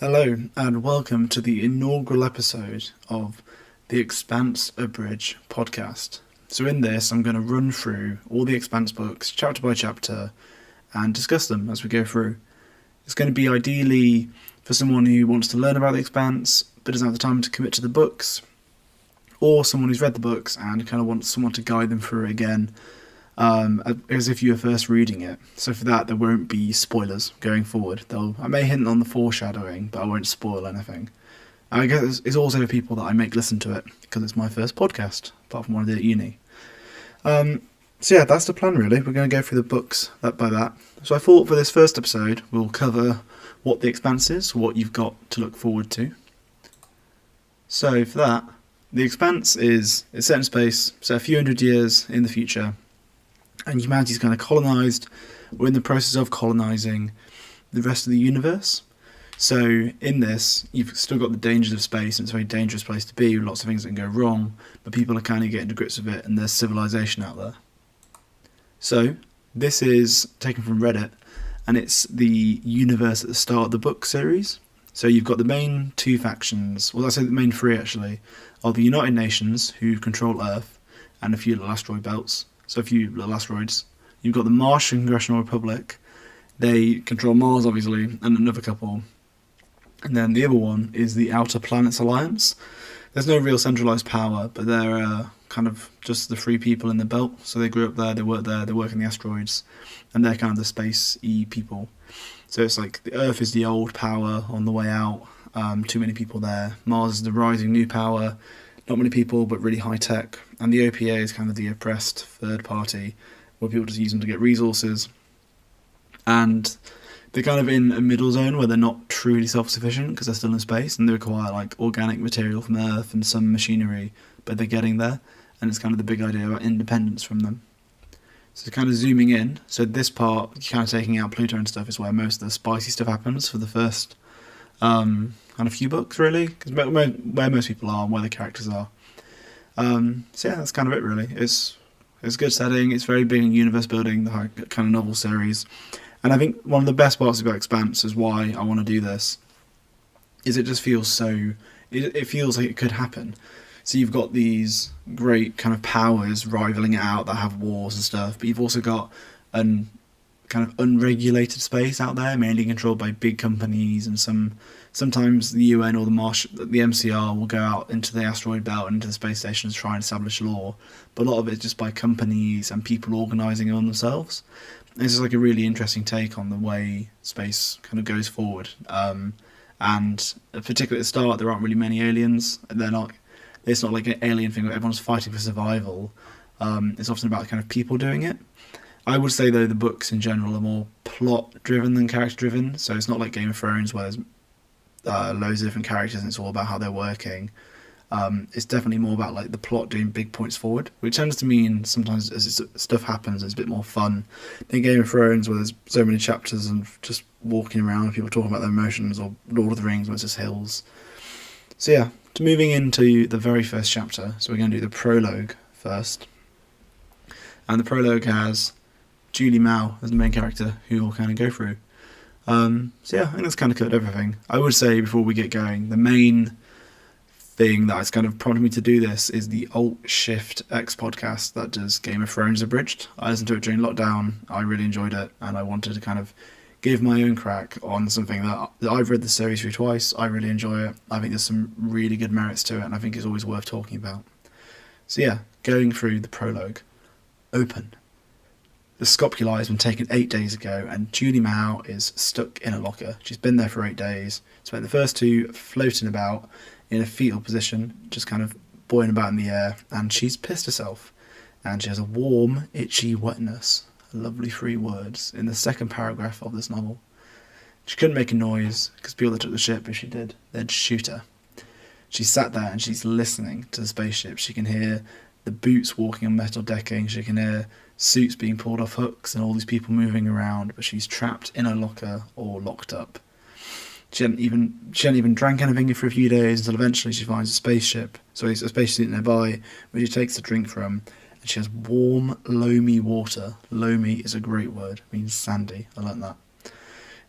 Hello, and welcome to the inaugural episode of the Expanse Abridged Podcast. So in this, I'm going to run through all the Expanse books, chapter by chapter, and discuss them as we go through. It's going to be ideally for someone who wants to learn about the Expanse, but doesn't have the time to commit to the books, or someone who's read the books and kind of wants someone to guide them through it again, as if you were first reading it. So for that, there won't be spoilers going forward. I may hint on the foreshadowing, but I won't spoil anything. I guess it's also people that I make listen to it, because it's my first podcast, apart from one I did at uni. So yeah, that's the plan really. We're going to go through the books that by that. So I thought for this first episode, we'll cover what the Expanse is, what you've got to look forward to. So for that, the Expanse it's set in space, so a few hundred years in the future, and humanity's kind of colonised, or in the process of colonising, the rest of the universe. So in this, you've still got the dangers of space, and it's a very dangerous place to be, with lots of things that can go wrong, but people are kind of getting to grips with it, and there's civilization out there. So this is taken from Reddit, and it's the universe at the start of the book series. So you've got the main two factions, well, I'd say the main three actually, are the United Nations, who control Earth, and a few little asteroid belts. So a few little asteroids. You've got the Martian Congressional Republic. They control Mars, obviously, and another couple. And then the other one is the Outer Planets Alliance. There's no real centralised power, but they're kind of just the three people in the belt. So they grew up there, they work there, they work in the asteroids, and they're kind of the space-y people. So it's like the Earth is the old power on the way out, too many people there. Mars is the rising new power, not many people, but really high tech. And the OPA is kind of the oppressed third party, where people just use them to get resources. And they're kind of in a middle zone where they're not truly self-sufficient because they're still in space, and they require like organic material from Earth and some machinery, but they're getting there. And it's kind of the big idea about independence from them. So kind of zooming in, so this part, kind of taking out Pluto and stuff, is where most of the spicy stuff happens for the first kind of few books, really, because where most people are and where the characters are. So yeah, that's kind of it, really. It's a good setting, it's very big in universe building, the kind of novel series. And I think one of the best parts about Expanse is why I want to do this, is it just feels so, it feels like it could happen. So you've got these great kind of powers rivaling it out that have wars and stuff, but you've also got an kind of unregulated space out there, mainly controlled by big companies, and sometimes the UN or the MCR will go out into the asteroid belt and into the space station to try and establish law, but a lot of it is just by companies and people organising it on themselves. And it's just like a really interesting take on the way space kind of goes forward. And particularly at the start, there aren't really many aliens. It's not like an alien thing where everyone's fighting for survival. It's often about kind of people doing it. I would say, though, the books in general are more plot-driven than character-driven. So it's not like Game of Thrones where there's loads of different characters and it's all about how they're working. It's definitely more about like the plot doing big points forward, which tends to mean sometimes as stuff happens, it's a bit more fun than Game of Thrones, where there's so many chapters and just walking around and people talking about their emotions, or Lord of the Rings, where it's just hills. So yeah, moving into the very first chapter, so we're going to do the prologue first. And the prologue has Julie Mao as the main character, who we'll kind of go through. So yeah, I think that's kind of covered everything. I would say before we get going, the main thing that has kind of prompted me to do this is the Alt Shift X podcast that does Game of Thrones Abridged. I listened to it during lockdown, I really enjoyed it, and I wanted to kind of give my own crack on something that I've read the series through twice. I really enjoy it. I think there's some really good merits to it, and I think it's always worth talking about. So yeah, going through the prologue. Open. The scopuli has been taken 8 days ago, and Julie Mao is stuck in a locker. She's been there for 8 days, spent the first 2 floating about in a fetal position, just kind of buoying about in the air, and she's pissed herself. And she has a warm, itchy wetness. Lovely 3 words in the second paragraph of this novel. She couldn't make a noise, because people that took the ship, if she did, they'd shoot her. She sat there and she's listening to the spaceship. She can hear the boots walking on metal decking, she can hear suits being pulled off hooks and all these people moving around, but she's trapped in a locker or locked up. She hadn't even drank anything for a few days until eventually she finds a spaceship nearby, which she takes a drink from, and she has warm, loamy water. Loamy is a great word, it means sandy, I learnt that.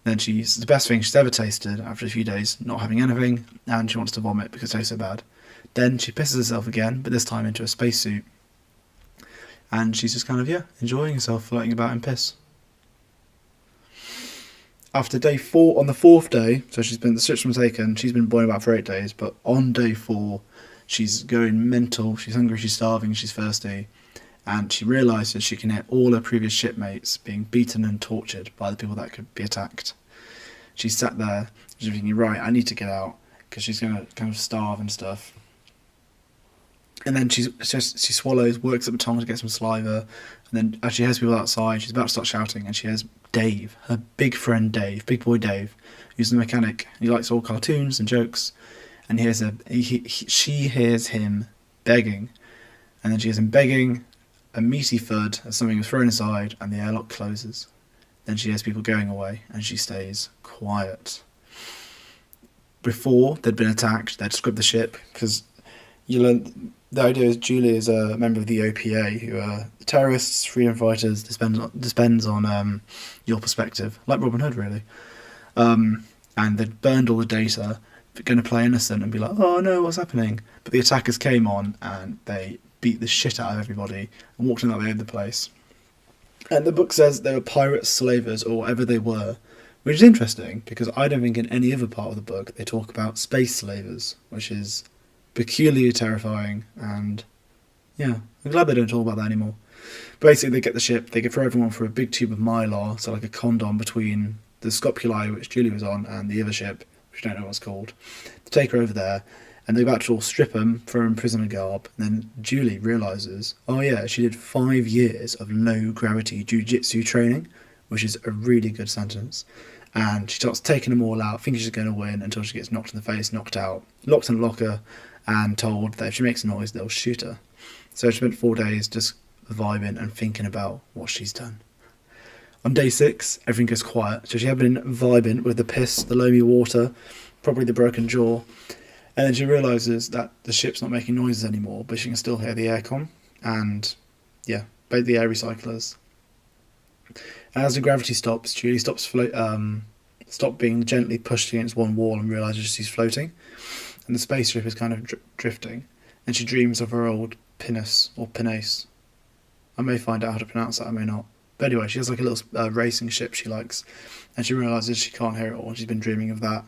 Then she's the best thing she's ever tasted after a few days not having anything, and she wants to vomit because it tastes so bad. Then she pisses herself again, but this time into a spacesuit. And she's just kind of, enjoying herself, floating about in piss. After day 4, on the 4th day, so the ship's been taken, she's been boiling about for 8 days, but on day 4, she's going mental, she's hungry, she's starving, she's thirsty, and she realises she can hear all her previous shipmates being beaten and tortured by the people that could be attacked. She's sat there, she's thinking, right, I need to get out, because she's going to kind of starve and stuff. And then she swallows, works up a tongue to get some saliva, and then as she hears people outside, she's about to start shouting, and she hears Dave, her big friend Dave, big boy Dave, who's the mechanic. He likes all cartoons and jokes, and she hears him begging, and then she hears him begging, a meaty thud as something was thrown inside, and the airlock closes. Then she hears people going away, and she stays quiet. Before they'd been attacked, they'd scrubbed the ship, because you learn the idea is Julie is a member of the OPA, who are terrorists, freedom fighters. Depends on your perspective, like Robin Hood, really. And they'd burned all the data, going to play innocent and be like, "Oh no, what's happening?" But the attackers came on and they beat the shit out of everybody and walked in like they owned the place. And the book says they were pirates, slavers, or whatever they were, which is interesting because I don't think in any other part of the book they talk about space slavers, which is peculiarly terrifying, and I'm glad they don't talk about that anymore. Basically, they get the ship, they throw everyone through a big tube of mylar, so like a condom between the scopuli, which Julie was on, and the other ship, which I don't know what's called. They take her over there, and they about to all strip them, throw her in prisoner garb, and then Julie realises, she did 5 years of low-gravity jiu-jitsu training, which is a really good sentence. And she starts taking them all out, thinking she's going to win, until she gets knocked in the face, knocked out, locked in a locker, and told that if she makes a noise, they'll shoot her. So she spent 4 days just vibing and thinking about what she's done. On day 6, everything goes quiet. So she had been vibing with the piss, the loamy water, probably the broken jaw. And then she realises that the ship's not making noises anymore, but she can still hear the aircon and, both the air recyclers. As the gravity stops, Julie stops being gently pushed against one wall and realises she's floating. And the spaceship is kind of drifting. And she dreams of her old pinnace, or pinnace. I may find out how to pronounce that, I may not. But anyway, she has like a little racing ship she likes. And she realises she can't hear it all, and she's been dreaming of that.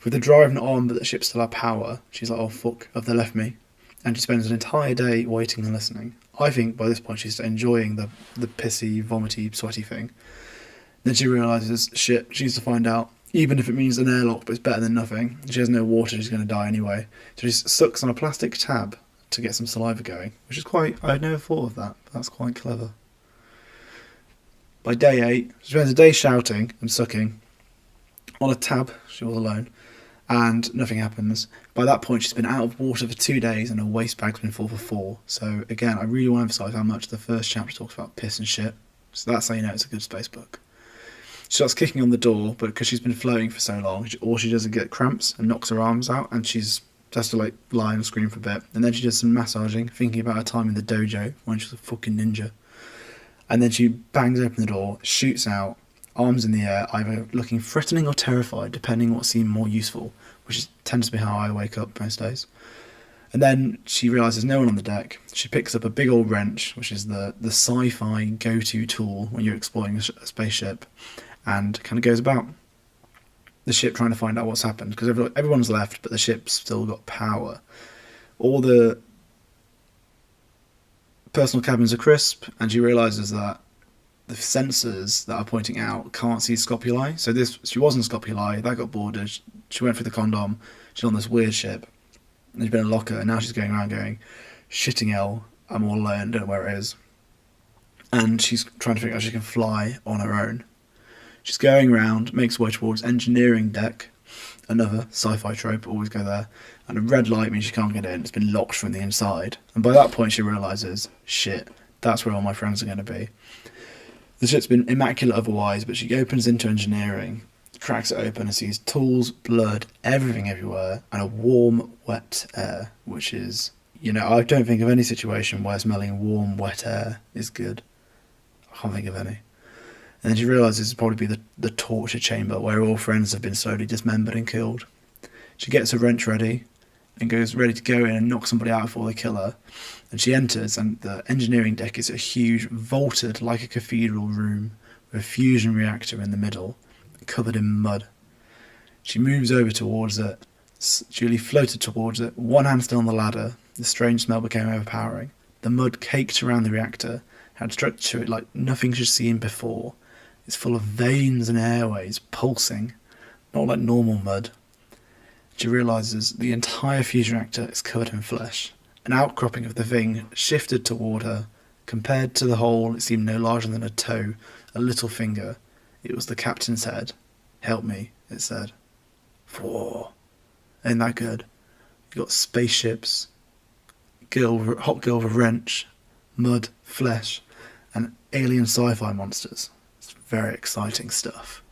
With the driving on, but the ship still had power, she's like, oh fuck, have they left me? And she spends an entire day waiting and listening. I think by this point she's enjoying the pissy, vomity, sweaty thing. Then she realises, shit, she needs to find out, even if it means an airlock, but it's better than nothing. She has no water, she's going to die anyway. So she sucks on a plastic tab to get some saliva going, which is I'd never thought of that, but that's quite clever. By day 8, she spends a day shouting and sucking on a tab, she was alone, and nothing happens. By that point, she's been out of water for 2 days and her waste bag's been full for 4. So again, I really want to emphasise how much the first chapter talks about piss and shit. So that's how you know it's a good space book. She starts kicking on the door, but because she's been floating for so long, all she does is get cramps and knocks her arms out, and she's has to lie and scream for a bit. And then she does some massaging, thinking about her time in the dojo when she was a fucking ninja. And then she bangs open the door, shoots out, arms in the air, either looking threatening or terrified, depending what seemed more useful, which tends to be how I wake up most days. And then she realises no one on the deck. She picks up a big old wrench, which is the sci-fi go-to tool when you're exploring a spaceship, and kind of goes about the ship trying to find out what's happened, because everyone's left, but the ship's still got power. All the personal cabins are crisp, and she realises that the sensors that are pointing out can't see scopuli. So she was in scopuli, that got boarded, she went through the condom, she's on this weird ship, and she's been in a locker, and now she's going around going, shitting hell, I'm all alone, don't know where it is. And she's trying to figure out how she can fly on her own. She's going around, makes her way towards engineering deck, another sci-fi trope, always go there, and a red light means she can't get in, it's been locked from the inside. And by that point she realises, shit, that's where all my friends are going to be. The ship's been immaculate otherwise, but she opens into engineering, cracks it open and sees tools, blood, everything everywhere, and a warm, wet air, which is, I don't think of any situation where smelling warm, wet air is good. I can't think of any. And then she realises it'll probably be the torture chamber where all friends have been slowly dismembered and killed. She gets a wrench ready and goes ready to go in and knock somebody out before they kill her. And she enters, and the engineering deck is a huge, vaulted like a cathedral room with a fusion reactor in the middle, covered in mud. She moves over towards it. Julie floated towards it, one hand still on the ladder. The strange smell became overpowering. The mud caked around the reactor, had struck to it like nothing she'd seen before. It's full of veins and airways, pulsing, not like normal mud. She realises the entire fusion reactor is covered in flesh. An outcropping of the thing shifted toward her. Compared to the hole, it seemed no larger than a toe, a little finger. It was the captain's head. "Help me," it said. "For." Ain't that good? You got spaceships, hot girl with a wrench, mud, flesh, and alien sci-fi monsters. It's very exciting stuff.